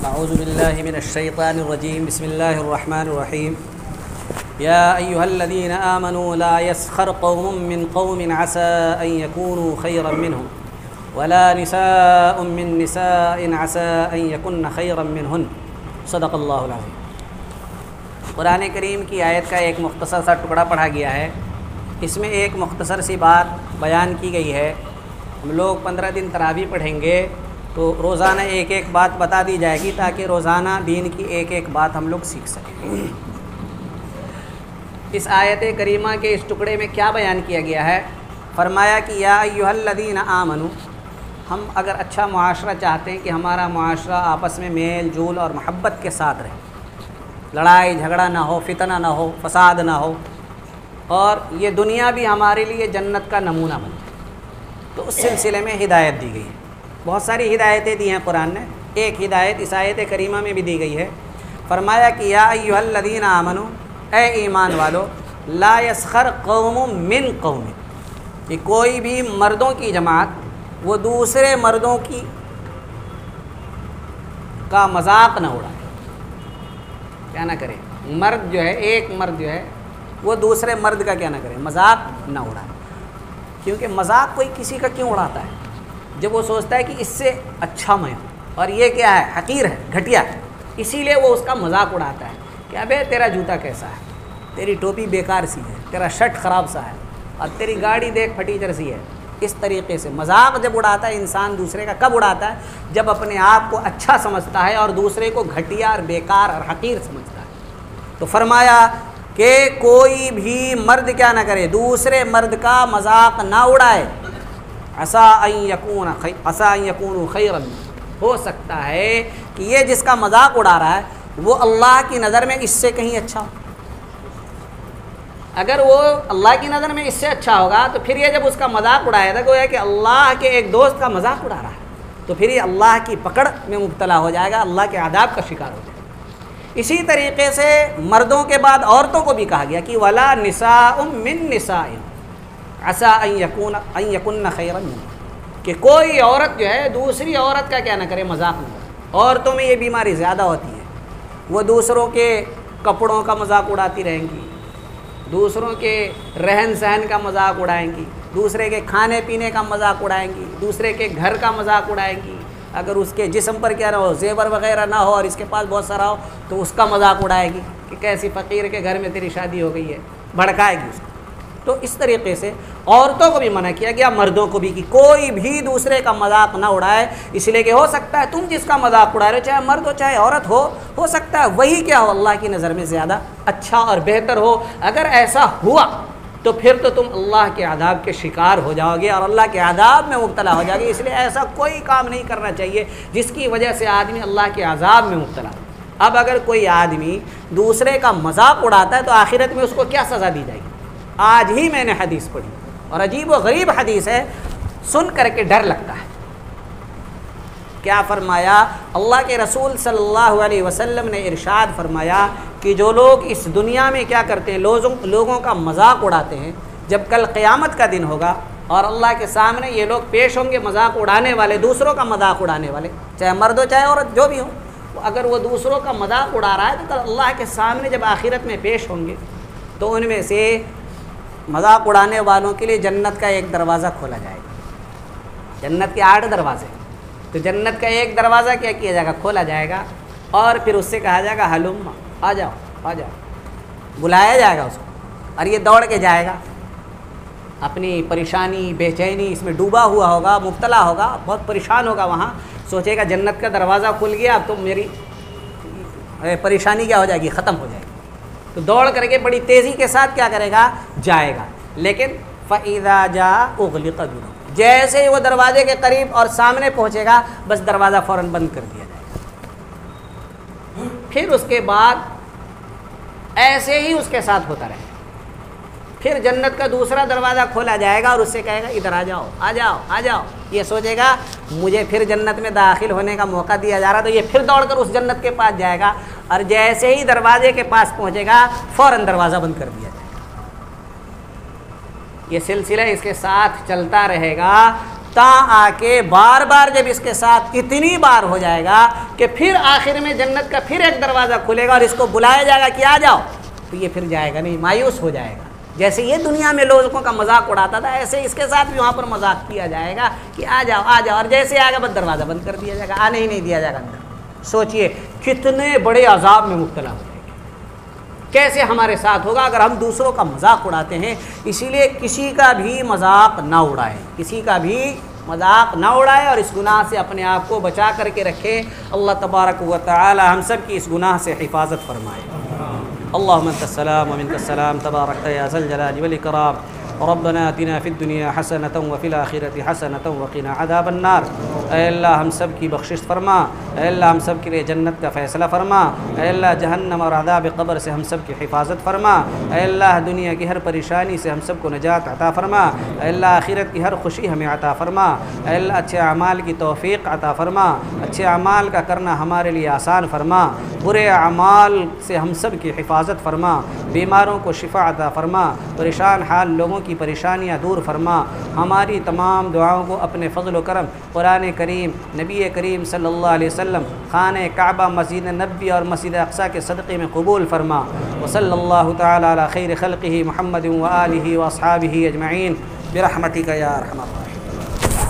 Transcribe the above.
اعوذ باللہ من الشیطان الرجیم بسم اللہ الرحمن الرحیم یا ایہا الذین آمنوا لا یسخر قوم من قوم عسى ان یکونوا خیرا منہم ولا نساء من نساء عسى ان یکن خیرا منہن صدق اللہ العظیم۔ قرآن کریم کی آیت کا ایک مختصر سا ٹکڑا پڑھا گیا ہے۔ اس میں ایک مختصر سی بات بیان کی گئی ہے۔ ہم لوگ 15 دن تراویح پڑھیں گے تو روزانہ ایک ایک بات بتا دی جائے گی تاکہ روزانہ دین کی ایک ایک بات ہم لوگ سیکھ سکیں۔ اس آیت کریمہ کے اس ٹکڑے میں کیا بیان کیا گیا ہے؟ فرمایا کہ یا ایھا الذین آمنوا، ہم اگر اچھا معاشرہ چاہتے ہیں کہ ہمارا معاشرہ آپس میں میل جول اور محبت کے ساتھ رہے، لڑائی جھگڑا نہ ہو، فتنہ نہ ہو، فساد نہ ہو، اور یہ دنیا بھی ہمارے لیے جنت کا نمونہ بنے، تو اس سلسلے میں ہدایت دی گئی ہے۔ بہت ساری ہدایتیں دی ہیں قرآن نے، ایک ہدایت اس آیت کریمہ میں بھی دی گئی ہے۔ فرمایا کہ یا ایھا الذین آمنوا، اے ایمان والو، لا یسخر قوم من قوم، کہ کوئی بھی مردوں کی جماعت وہ دوسرے مردوں کا مذاق نہ اڑائے، کیا نہ کرے۔ مرد جو ہے، ایک مرد جو ہے وہ دوسرے مرد کا کیا نہ کرے، مذاق نہ اڑائے۔ کیونکہ مذاق کوئی کسی کا کیوں اڑاتا ہے؟ جب وہ سوچتا ہے کہ اس سے اچھا میں ہوں اور یہ کیا ہے، حقیر ہے، گھٹیا ہے، اسی لیے وہ اس کا مذاق اڑاتا ہے کہ ابے تیرا جوتا کیسا ہے، تیری ٹوپی بیکار سی ہے، تیرا شرٹ خراب سا ہے، اور تیری گاڑی دیکھ پھٹیچر سی ہے۔ اس طریقے سے مذاق جب اڑاتا ہے انسان دوسرے کا، کب اڑاتا ہے؟ جب اپنے آپ کو اچھا سمجھتا ہے اور دوسرے کو گھٹیا اور بیکار اور حقیر سمجھتا ہے۔ تو فرمایا کہ کوئی بھی مرد کیا نہ کرے، دوسرے مرد کا مذاق نہ اڑائے۔ عسیٰ ان یکونوا خیرا، ہو سکتا ہے کہ یہ جس کا مذاق اڑا رہا ہے وہ اللہ کی نظر میں اس سے کہیں اچھا ہو۔ اگر وہ اللہ کی نظر میں اس سے اچھا ہوگا تو پھر یہ جب اس کا مذاق اڑایا تھا گویا کہ اللہ کے ایک دوست کا مذاق اڑا رہا ہے، تو پھر یہ اللہ کی پکڑ میں مبتلا ہو جائے گا، اللہ کے عذاب کا شکار ہو جائے گا۔ اسی طریقے سے مردوں کے بعد عورتوں کو بھی کہا گیا کہ ولا نساء من نساء عسیٰ ان یکن خیرا منہن، کہ کوئی عورت جو ہے دوسری عورت کا کیا نہ کرے، مذاق نہ کرے۔ عورتوں میں یہ بیماری زیادہ ہوتی ہے، وہ دوسروں کے کپڑوں کا مذاق اڑاتی رہیں گی، دوسروں کے رہن سہن کا مذاق اڑائیں گی، دوسرے کے کھانے پینے کا مذاق اڑائیں گی، دوسرے کے گھر کا مذاق اڑائیں گی۔ اگر اس کے جسم پر کیا نہ ہو، زیور وغیرہ نہ ہو اور اس کے پاس بہت سارا ہو تو اس کا مذاق اڑائے گی کہ کیسی فقیر کے گھر میں تیری شادی ہو گئی ہے، بھڑکائے گی اس کو۔ تو اس طریقے سے عورتوں کو بھی منع کیا گیا، مردوں کو بھی، کہ کوئی بھی دوسرے کا مذاق نہ اڑائے، اس لیے کہ ہو سکتا ہے تم جس کا مذاق اڑا رہے ہو، چاہے مرد ہو چاہے عورت ہو سکتا ہے وہی کیا ہو، اللہ کی نظر میں زیادہ اچھا اور بہتر ہو۔ اگر ایسا ہوا تو پھر تو تم اللہ کے عذاب کے شکار ہو جاؤ گے اور اللہ کے عذاب میں مبتلا ہو جاؤ گے۔ اس لیے ایسا کوئی کام نہیں کرنا چاہیے جس کی وجہ سے آدمی اللہ کے عذاب میں مبتلا ہو۔ اب اگر کوئی آدمی دوسرے کا مذاق اڑاتا ہے تو آخرت میں اس کو کیا سزا دی جائے گی؟ آج ہی میں نے حدیث پڑھی اور عجیب و غریب حدیث ہے، سن کر کے ڈر لگتا ہے۔ کیا فرمایا؟ اللہ کے رسول صلی اللہ علیہ وسلم نے ارشاد فرمایا کہ جو لوگ اس دنیا میں کیا کرتے ہیں، لوگوں کا مذاق اڑاتے ہیں، جب کل قیامت کا دن ہوگا اور اللہ کے سامنے یہ لوگ پیش ہوں گے، مذاق اڑانے والے، دوسروں کا مذاق اڑانے والے، چاہے مرد ہو چاہے عورت جو بھی ہو، اگر وہ دوسروں کا مذاق اڑا رہا ہے تو کل اللہ کے سامنے جب آخرت میں پیش ہوں گے تو ان میں سے مذاق اڑانے والوں کے لیے جنت کا ایک دروازہ کھولا جائے گا۔ جنت کے 8 دروازے، تو جنت کا ایک دروازہ کیا کیا جائے گا، کھولا جائے گا، اور پھر اس سے کہا جائے گا ہلم، آ جاؤ آ جاؤ، بلایا جائے گا اس کو، اور یہ دوڑ کے جائے گا، اپنی پریشانی بے چینی اس میں ڈوبا ہوا ہوگا، مبتلا ہوگا، بہت پریشان ہوگا، وہاں سوچے گا جنت کا دروازہ کھل گیا، اب تو میری پریشانی کیا ہو جائے گی، ختم ہو جائے گی۔ تو دوڑ کر کے بڑی تیزی کے ساتھ کیا کرے گا، جائے گا، لیکن فَإِذَا جَاءَ أُغْلِقَ دُونَهُ، جیسے ہی وہ دروازے کے قریب اور سامنے پہنچے گا بس دروازہ فوراً بند کر دیا جائے گا۔ پھر اس کے بعد ایسے ہی اس کے ساتھ ہوتا رہے، پھر جنت کا دوسرا دروازہ کھولا جائے گا اور اس سے کہے گا ادھر آ جاؤ آ جاؤ آ جاؤ، یہ سوچے گا مجھے پھر جنت میں داخل ہونے کا موقع دیا جا رہا، تو یہ پھر دوڑ کر اس جنت کے پاس جائے گا، اور جیسے ہی دروازے کے پاس پہنچے گا فوراً دروازہ بند کر دیا جائے گا۔ یہ سلسلہ اس کے ساتھ چلتا رہے گا تا آ کے بار بار جب اس کے ساتھ اتنی بار ہو جائے گا کہ پھر آخر میں جنت کا پھر ایک دروازہ کھلے گا اور اس کو بلایا جائے گا کہ آ جاؤ، تو یہ پھر جائے گا نہیں، مایوس ہو جائے گا۔ جیسے یہ دنیا میں لوگوں کا مذاق اڑاتا تھا، ایسے اس کے ساتھ بھی وہاں پر مذاق کیا جائے گا کہ آ جاؤ آ جاؤ، اور جیسے آئے گا بس دروازہ بند کر دیا جائے گا، آنے ہی نہیں دیا جائے گا اندر۔ سوچئے کتنے بڑے عذاب میں مبتلا ہو جائے گا، کیسے ہمارے ساتھ ہوگا اگر ہم دوسروں کا مذاق اڑاتے ہیں۔ اسی لیے کسی کا بھی مذاق نہ اڑائیں، کسی کا بھی مذاق نہ اڑائے، اور اس گناہ سے اپنے آپ کو بچا کر کے رکھیں۔ اللہ تبارک و تعالی ہم سب کی اس گناہ سے حفاظت فرمائے۔ اللهم انت السلام ومنك السلام تباركت يا ذا الجلال والاكرام ربنا آتنا في الدنيا حسنة وفي الآخرة حسنة وقنا عذاب النار۔ اے اللہ ہم سب کی بخشش فرما، اے اللہ ہم سب کے لیے جنت کا فیصلہ فرما، اے اللہ جہنم اور عذاب قبر سے ہم سب کی حفاظت فرما، اے اللہ دنیا کی ہر پریشانی سے ہم سب کو نجات عطا فرما، اے اللہ آخرت کی ہر خوشی ہمیں عطا فرما، اے اللہ اچھے اعمال کی توفیق عطا فرما، اچھے اعمال کا کرنا ہمارے لیے آسان فرما، برے اعمال سے ہم سب کی حفاظت فرما، بیماروں کو شفا عطا فرما، پریشان حال لوگوں کی پریشانیاں دور فرما، ہماری تمام دعاؤں کو اپنے فضل و کرم، قرآن کریم، نبی کریم صلی اللہ علیہ وسلم، خانہ کعبہ، مسجد نبوی اور مسجد اقصیٰ کے صدقے میں قبول فرما۔ وصلی اللہ تعالی علی خیر خلقہ محمد و آلہ و اصحابہ اجمعین برحمتک یا ارحم الراحمین۔